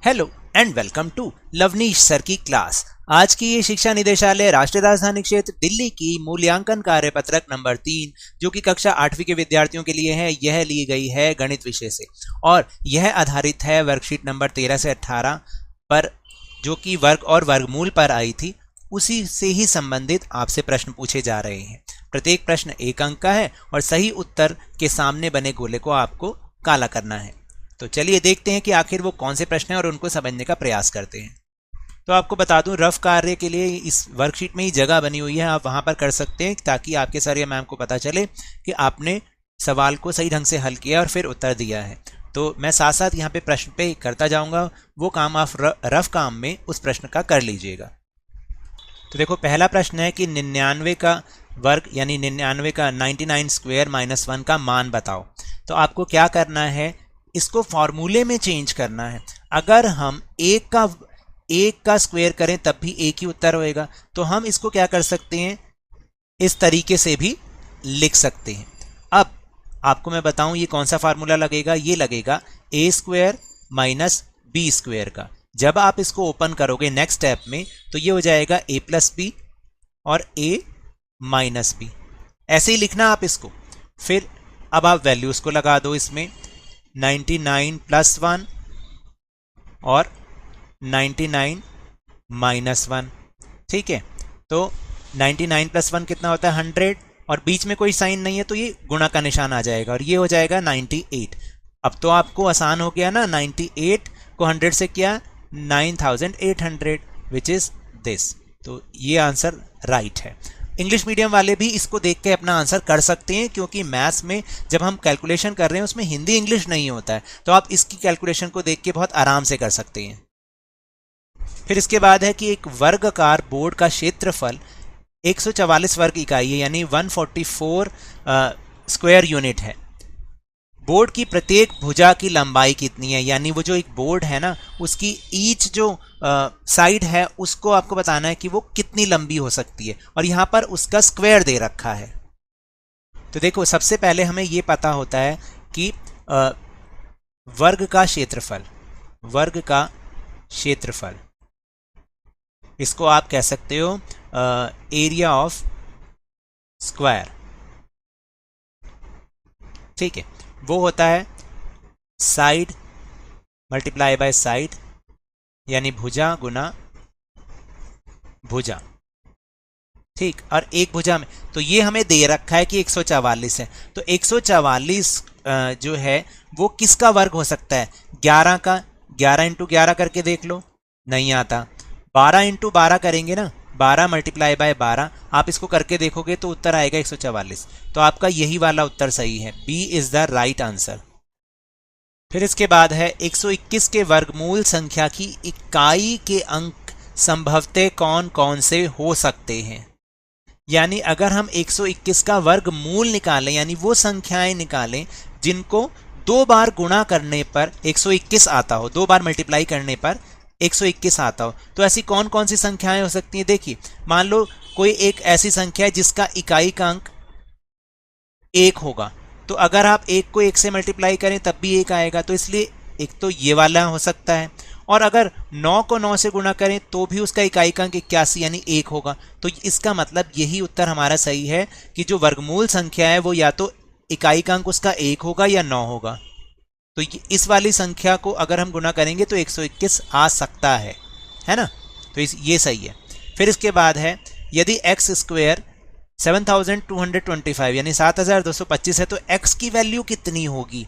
Hello and welcome to Lavneesh sir की class. आज की ये शिक्षा निदेशालय राष्ट्रीय राजधानी क्षेत्र दिल्ली की मूल्यांकन कार्य पत्रक नंबर 3 जो कि कक्षा 8वीं के विद्यार्थियों के लिए है, यह ली गई है गणित विषय से और यह आधारित है वर्कशीट नंबर 13 से 18 पर, जो कि वर्ग और वर्गमूल पर आई थी। उसी से ही संबंधित आपसे प्रश्न पूछे जा रहे हैं। प्रत्येक प्रश्न 1 अंक का है और सही उत्तर के सामने बने गोले को आपको काला करना है। तो चलिए देखते हैं कि आखिर वो कौन से प्रश्न हैं और उनको समझने का प्रयास करते हैं। तो आपको बता दूं, रफ कार्य के लिए इस वर्कशीट में ही जगह बनी हुई है, आप वहां पर कर सकते हैं ताकि आपके सर या मैम को पता चले कि आपने सवाल को सही ढंग से हल किया और फिर उत्तर दिया है। तो मैं साथ साथ यहाँ पे प्रश्न पे करता जाऊंगा, वो काम आप रफ काम में उस प्रश्न का कर लीजिएगा। तो देखो, पहला प्रश्न है कि 99 का वर्ग यानी 99 का 99 स्क्वायर माइनस 1 का मान बताओ। तो आपको क्या करना है, इसको फॉर्मूले में चेंज करना है। अगर हम एक का स्क्वायर करें तब भी एक ही उत्तर होएगा, तो हम इसको क्या कर सकते हैं, इस तरीके से भी लिख सकते हैं। अब आपको मैं बताऊं ये कौन सा फार्मूला लगेगा, ये लगेगा ए स्क्वायर माइनस बी स्क्वायर का। जब आप इसको ओपन करोगे नेक्स्ट स्टेप में तो ये हो जाएगा ए प्लस बी और ए माइनस बी, ऐसे ही लिखना आप इसको। फिर अब आप वैल्यूज को लगा दो इसमें, 99 प्लस 1 और 99 माइनस 1। ठीक है, तो 99 प्लस 1 कितना होता है 100 और बीच में कोई साइन नहीं है तो ये गुणा का निशान आ जाएगा और ये हो जाएगा 98। अब तो आपको आसान हो गया ना, 98 को 100 से किया 9800 विच इज दिस। तो ये आंसर राइट है। इंग्लिश मीडियम वाले भी इसको देख के अपना आंसर कर सकते हैं, क्योंकि मैथ्स में जब हम कैलकुलेशन कर रहे हैं उसमें हिंदी इंग्लिश नहीं होता है, तो आप इसकी कैलकुलेशन को देख के बहुत आराम से कर सकते हैं। फिर इसके बाद है कि एक वर्गाकार बोर्ड का क्षेत्रफल 144 वर्ग इकाई है यानी 144 स्क्वायर यूनिट है। बोर्ड की प्रत्येक भुजा की लंबाई कितनी है, यानी वो जो एक बोर्ड है ना उसकी ईच जो साइड है उसको आपको बताना है कि वो कितनी लंबी हो सकती है और यहां पर उसका स्क्वायर दे रखा है। तो देखो, सबसे पहले हमें ये पता होता है कि वर्ग का क्षेत्रफल इसको आप कह सकते हो एरिया ऑफ स्क्वायर। ठीक है, वो होता है साइड मल्टीप्लाई बाय साइड यानी भुजा गुना भुजा। ठीक, और एक भुजा में तो ये हमें दे रखा है कि 144 है, तो 144 जो है वो किसका वर्ग हो सकता है, 11 का। 11 इंटू 11 करके देख लो, नहीं आता। 12 इंटू 12 करेंगे ना, 12 मल्टीप्लाई बाय 12, आप इसको करके देखोगे तो उत्तर आएगा 144। तो आपका यही वाला उत्तर सही है, B is the right answer. फिर इसके बाद है 121 के वर्गमूल संख्या की इकाई के अंक संभवतः कौन कौन से हो सकते हैं। यानी अगर हम 121 का वर्गमूल निकालें, यानी वो संख्याएं निकालें जिनको 2 बार गुणा करने पर 121 आता हो, 2 बार मल्टीप्लाई करने पर 121 आता हो, तो ऐसी कौन कौन सी संख्याएं हो सकती हैं। देखिए, मान लो कोई एक ऐसी संख्या है जिसका इकाई का अंक 1 होगा, तो अगर आप 1 को 1 से मल्टीप्लाई करें तब भी 1 आएगा, तो इसलिए एक तो ये वाला हो सकता है। और अगर 9 को 9 से गुणा करें तो भी उसका इकाई का अंक 81 यानी 1 होगा। तो इसका मतलब यही उत्तर हमारा सही है कि जो वर्गमूल संख्या है वो या तो इकाई का अंक उसका 1 होगा या 9 होगा। तो इस वाली संख्या को अगर हम गुणा करेंगे तो 121 आ सकता है ना, तो ये सही है। फिर इसके बाद है यदि एक्स स्क्वायर 7225 यानी 7225 है तो x की वैल्यू कितनी होगी।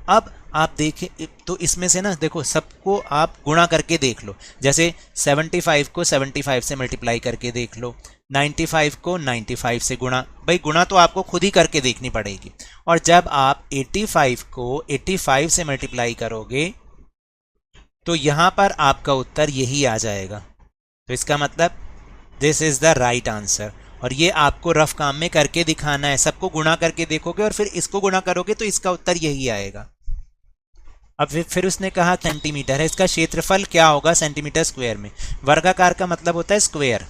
अब आप देखें तो इसमें से ना, देखो सबको आप गुणा करके देख लो। जैसे 75 को 75 से मल्टीप्लाई करके देख लो, 95 को 95 से गुणा, भाई गुणा तो आपको खुद ही करके देखनी पड़ेगी। और जब आप 85 को 85 से मल्टीप्लाई करोगे तो यहां पर आपका उत्तर यही आ जाएगा। तो इसका मतलब this is the right answer और ये आपको रफ काम में करके दिखाना है। सबको गुणा करके देखोगे और फिर इसको गुणा करोगे तो इसका उत्तर यही आएगा। अब फिर उसने कहा सेंटीमीटर है, इसका क्षेत्रफल क्या होगा सेंटीमीटर स्क्वायर में। वर्गाकार का मतलब होता है स्क्वायर,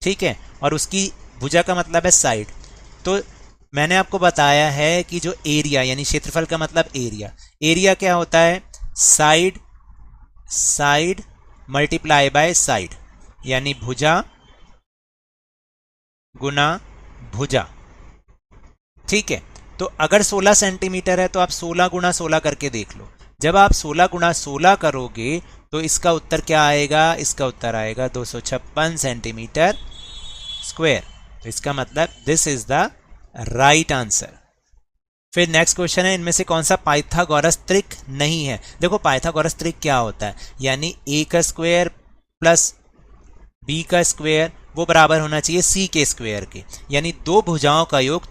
ठीक है, और उसकी भुजा का मतलब है साइड। तो मैंने आपको बताया है कि जो एरिया यानी क्षेत्रफल का मतलब एरिया, एरिया क्या होता है, side side multiply by side, यानी भुजा गुना भुजा। ठीक है, तो अगर 16 सेंटीमीटर है तो आप 16 गुना 16 करके देख लो। जब आप 16 गुना 16 करोगे तो इसका उत्तर क्या आएगा? इसका उत्तर आएगा 256 सेंटीमीटर स्क्वायर। तो इसका मतलब this is the right answer. फिर नेक्स्ट क्वेश्चन है, इनमें से कौन सा पाइथागोरस त्रिक नहीं है? देखो पाइथागोरस त्रिक क्या होता है, यानी ए का स्क्वायर प्लस बी का स्क्वायर वो बराबर होना चाहिए सी के स्क्वायर के, यानी दो भुजाओं का योग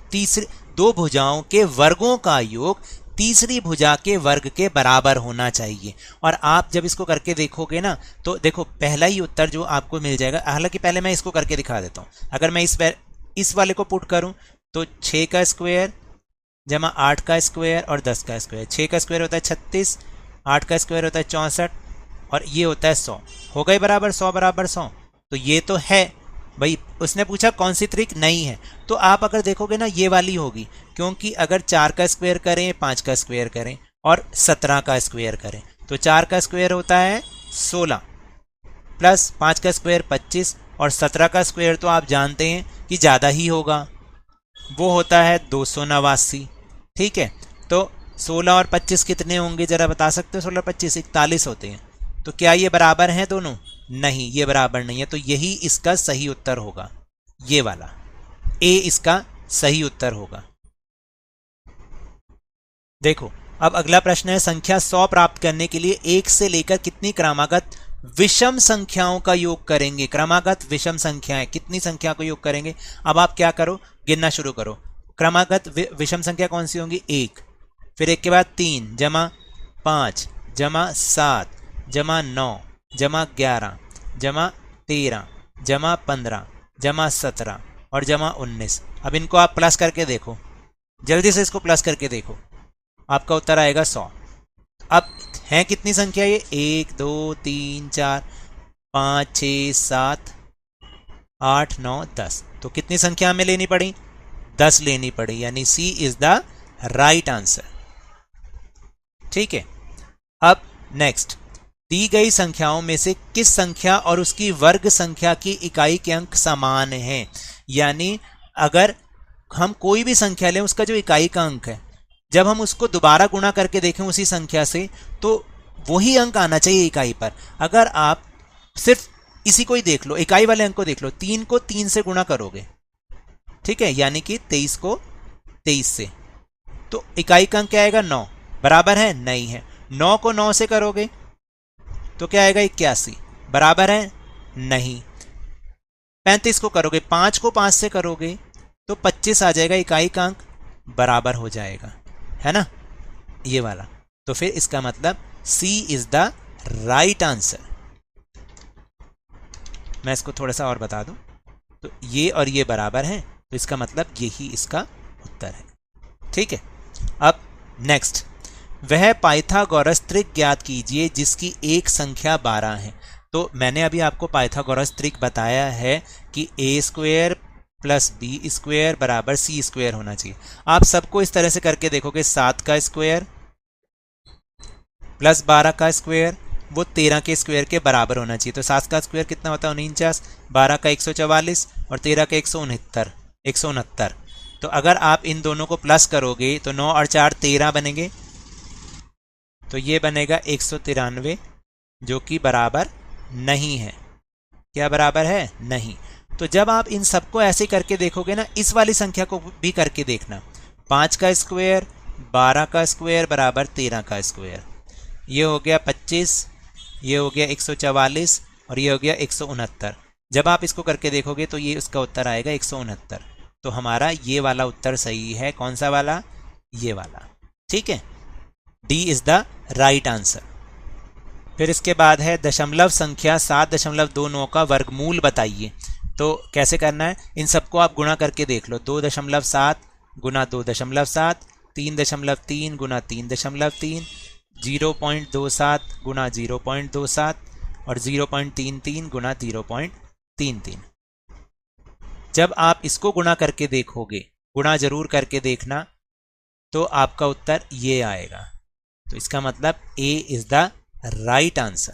दो भुजाओं के वर्गों का योग तीसरी भुजा के वर्ग के बराबर होना चाहिए। और आप जब इसको करके देखोगे ना तो देखो पहला ही उत्तर जो आपको मिल जाएगा। हालांकि पहले मैं इसको करके दिखा देता हूं। अगर मैं इस वाले को पुट करूं तो 6 का स्क्वायर जमा 8 का स्क्वायर और 10 का स्क्वायर। 6 का स्क्वायर होता है 36, 8 का स्क्वायर होता है 64 और ये होता है 100। हो गए बराबर 100 बराबर 100। तो ये तो है भाई। उसने पूछा कौन सी ट्रिक नहीं है, तो आप अगर देखोगे ना ये वाली होगी, क्योंकि अगर 4 का स्क्वायर करें, 5 का स्क्वायर करें और 17 का स्क्वायर करें तो 4 का स्क्वायर होता है 16 प्लस 5 का स्क्वायर 25 और 17 का स्क्वायर तो आप जानते हैं कि ज़्यादा ही होगा, वो होता है 289। ठीक है, तो 16 और 25 कितने होंगे जरा बता सकते हो? 16 25 41 होते हैं। तो क्या ये बराबर हैं दोनों? नहीं, ये बराबर नहीं है। तो यही इसका सही उत्तर होगा, ये वाला ए इसका सही उत्तर होगा। देखो अब अगला प्रश्न है, संख्या 100 प्राप्त करने के लिए 1 से लेकर कितनी क्रमागत विषम संख्याओं का योग करेंगे? क्रमागत विषम संख्याएं कितनी संख्या को योग करेंगे? अब आप क्या करो, गिनना शुरू करो। क्रमागत विषम संख्या कौन सी होंगी? 1, फिर 1 के बाद 3 जमा 5 जमा 7 जमा 9 जमा 11 जमा 13 जमा 15 जमा 17 और जमा 19। अब इनको आप प्लस करके देखो, जल्दी से इसको प्लस करके देखो, आपका उत्तर आएगा 100। अब हैं कितनी संख्या ये? 1 2 3 4 5 6 7 8 9 10। तो कितनी संख्या हमें लेनी पड़ी? 10 लेनी पड़ी, यानी सी इज द राइट आंसर। ठीक है, अब नेक्स्ट, दी गई संख्याओं में से किस संख्या और उसकी वर्ग संख्या की इकाई के अंक समान हैं? यानी अगर हम कोई भी संख्या लें उसका जो इकाई का अंक है, जब हम उसको दोबारा गुणा करके देखें उसी संख्या से तो वही अंक आना चाहिए इकाई पर। अगर आप सिर्फ इसी को ही देख लो, इकाई वाले अंक को देख लो, 3 को 3 से गुणा करोगे, ठीक है, यानी कि 23 को 23 से, तो इकाई का अंक क्या आएगा? 9। बराबर है? नहीं है। 9 को 9 से करोगे तो क्या आएगा? 81। बराबर है? नहीं। 35 को करोगे, 5 को 5 से करोगे तो 25 आ जाएगा, इकाई का अंक बराबर हो जाएगा, है ना, ये वाला। तो फिर इसका मतलब सी इज द राइट आंसर। मैं इसको थोड़ा सा और बता दूं, तो ये और ये बराबर हैं, तो इसका मतलब यही इसका उत्तर है। ठीक है, अब नेक्स्ट, वह पाइथागोरस त्रिक ज्ञात कीजिए जिसकी एक संख्या 12 है। तो मैंने अभी आपको पाइथागोरस त्रिक बताया है कि ए स्क्वायर प्लस बी स्क्वायर बराबर सी स्क्वायर होना चाहिए। आप सबको इस तरह से करके देखोगे, 7 का स्क्वायर प्लस 12 का स्क्वायर वो 13 के स्क्वायर के बराबर होना चाहिए। तो 7 का स्क्वायर कितना होता है? 49, 12 का 144 और 13 का 169। तो अगर आप इन दोनों को प्लस करोगे तो 9 और 4 13 बनेंगे, तो ये बनेगा 193, जो कि बराबर नहीं है। क्या बराबर है? नहीं। तो जब आप इन सबको ऐसे करके देखोगे ना, इस वाली संख्या को भी करके देखना, 5 का स्क्वायर 12 का स्क्वायर बराबर 13 का स्क्वायर, ये हो गया 25, ये हो गया 144 और ये हो गया 169। जब आप इसको करके देखोगे तो ये उसका उत्तर आएगा 169। तो हमारा ये वाला उत्तर सही है। कौन सा वाला? ये वाला। ठीक है, D is the right answer. फिर इसके बाद है दशमलव संख्या 7.29 का वर्गमूल बताइए। तो कैसे करना है, इन सबको आप गुणा करके देख लो। 2.7 गुना 2.7, 3.3 गुना 3.3, 0.27 गुना 0.27 और 0.33 गुना 0.33। जब आप इसको गुणा करके देखोगे, गुणा जरूर करके देखना, तो आपका उत्तर ये आएगा। तो इसका मतलब ए इज द राइट आंसर।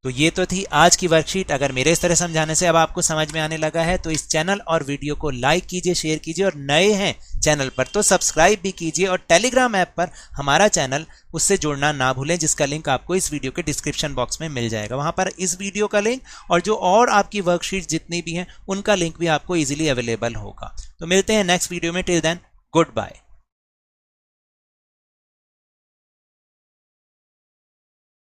तो ये तो थी आज की वर्कशीट। अगर मेरे इस तरह समझाने से अब आपको समझ में आने लगा है तो इस चैनल और वीडियो को लाइक कीजिए, शेयर कीजिए, और नए हैं चैनल पर तो सब्सक्राइब भी कीजिए, और टेलीग्राम ऐप पर हमारा चैनल, उससे जुड़ना ना भूलें, जिसका लिंक आपको इस वीडियो के डिस्क्रिप्शन बॉक्स में मिल जाएगा। वहां पर इस वीडियो का लिंक और जो और आपकी वर्कशीट जितनी भी हैं उनका लिंक भी आपको ईजिली अवेलेबल होगा। तो मिलते हैं नेक्स्ट वीडियो में। Till then good bye.